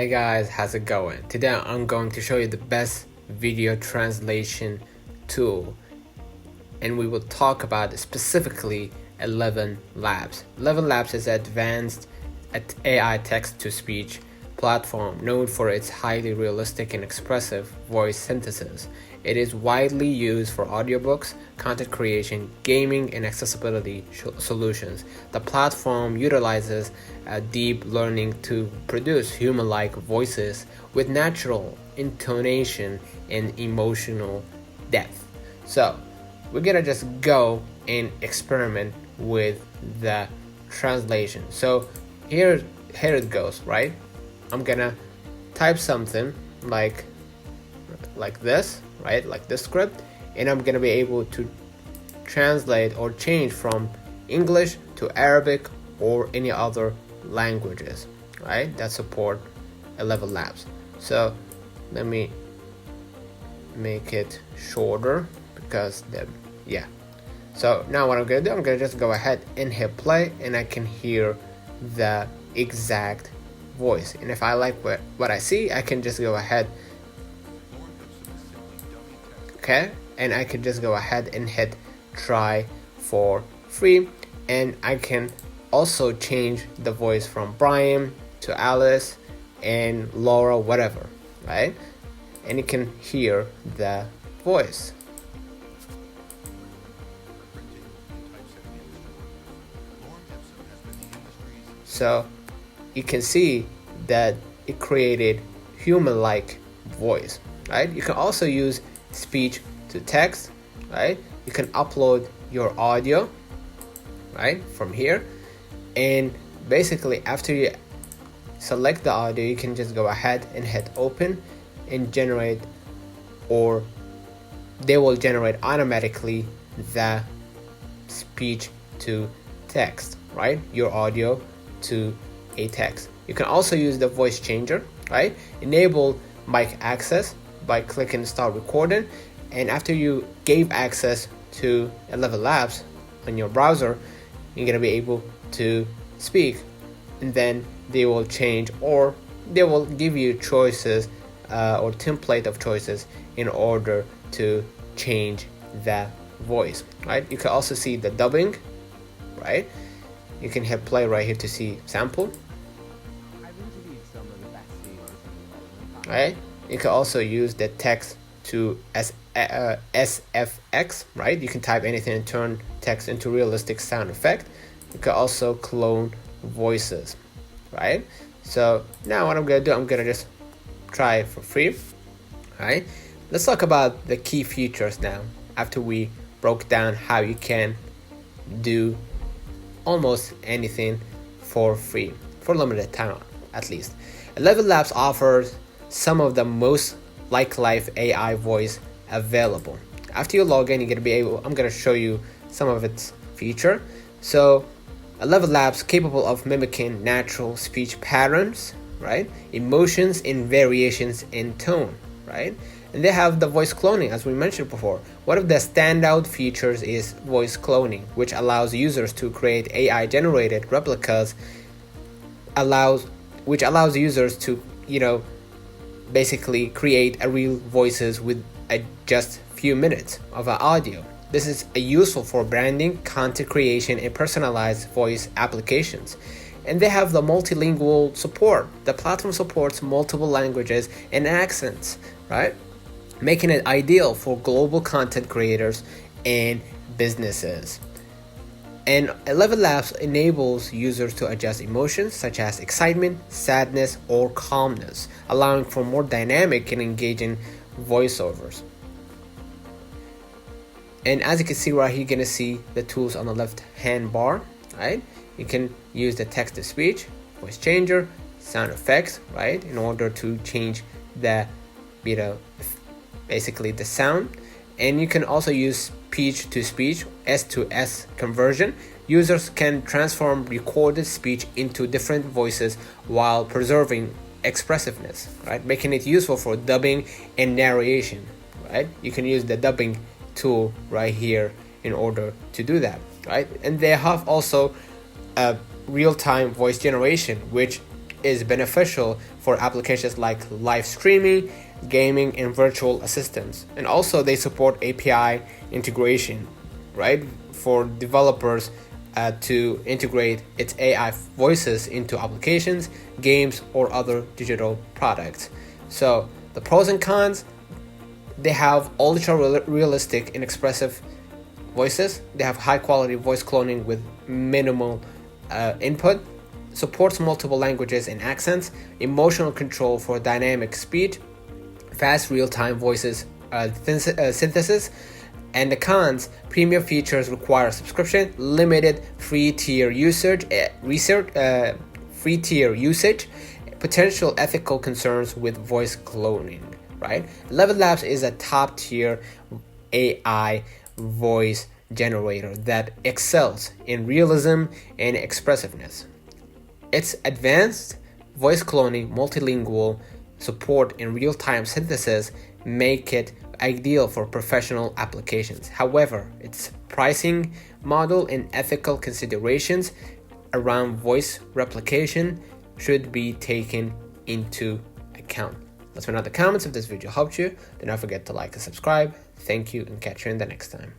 Hey guys, how's it going? Today I'm going to show you the best video translation tool, and we will talk about specifically 11 Labs. 11 Labs is an advanced AI text-to-speech platform known for its highly realistic and expressive voice synthesis. It is widely used for audiobooks, content creation, gaming, and accessibility solutions. The platform utilizes deep learning to produce human-like voices with natural intonation and emotional depth. So we're gonna just go and experiment with the translation. So here it goes, right? I'm gonna type something like this, right? Like this script, and I'm gonna be able to translate or change from English to Arabic or any other languages, right? That support 11 Labs. So let me make it shorter because so now what I'm gonna do, I'm gonna just go ahead and hit play, and I can hear the exact voice. And if I like what I see, I can just go ahead, and I can just go ahead and hit try for free, and I can also change the voice from Brian to Alice and Laura, whatever, right? And you can hear the voice. So you can see that it created human-like voice, right? You can also use speech to text, right? You can upload your audio, right, from here, and basically after you select the audio, you can just go ahead and hit open and generate, or they will generate automatically the speech to text, right? Your audio to a text. You can also use the voice changer, right? Enable mic access by clicking start recording, and after you gave access to 11 Labs on your browser, you're gonna be able to speak, and then they will change, or they will give you choices or template of choices in order to change the voice, right? You can also see the dubbing, right? You can hit play right here to see sample. Right? You can also use the text to SFX, right? You can type anything and turn text into realistic sound effect. You can also clone voices, right? So now what I'm gonna do, I'm gonna just try it for free, right? Let's talk about the key features now, after we broke down how you can do almost anything for free, for limited time at least. 11 Labs offers some of the most like life AI voice available. After you log in, you're gonna be able, I'm gonna show you some of its feature. So 11 Labs capable of mimicking natural speech patterns, right? Emotions and variations in tone, right? And they have the voice cloning, as we mentioned before. One of the standout features is voice cloning, which allows users to create AI generated replicas, which allows users to, basically create a real voices with just few minutes of audio. This is useful for branding, content creation, and personalized voice applications. And they have the multilingual support. The platform supports multiple languages and accents, right? Making it ideal for global content creators and businesses. And 11 Labs enables users to adjust emotions such as excitement, sadness, or calmness, allowing for more dynamic and engaging voiceovers. And as you can see right here, you're gonna see the tools on the left hand bar, right? You can use the text to speech, voice changer, sound effects, right? In order to change the, basically the sound. And you can also use speech to speech, S to S conversion. Users can transform recorded speech into different voices while preserving expressiveness, right? Making it useful for dubbing and narration, right? You can use the dubbing tool right here in order to do that, right? And they have also a real-time voice generation, which is beneficial for applications like live streaming, gaming, and virtual assistants. And also they support API integration, right, for developers to integrate its AI voices into applications, games, or other digital products. So the pros and cons: they have ultra realistic and expressive voices. They have high quality voice cloning with minimal input, supports multiple languages and accents, emotional control for dynamic speech, fast real-time voices synthesis. And the cons: premium features require subscription, limited free tier usage, potential ethical concerns with voice cloning, right? 11 Labs is a top tier AI voice generator that excels in realism and expressiveness. Its advanced voice cloning, multilingual support, and real-time synthesis make it ideal for professional applications. However, its pricing model and ethical considerations around voice replication should be taken into account. Let me know in the comments if this video helped you. Do not forget to like and subscribe. Thank you, and catch you in the next time.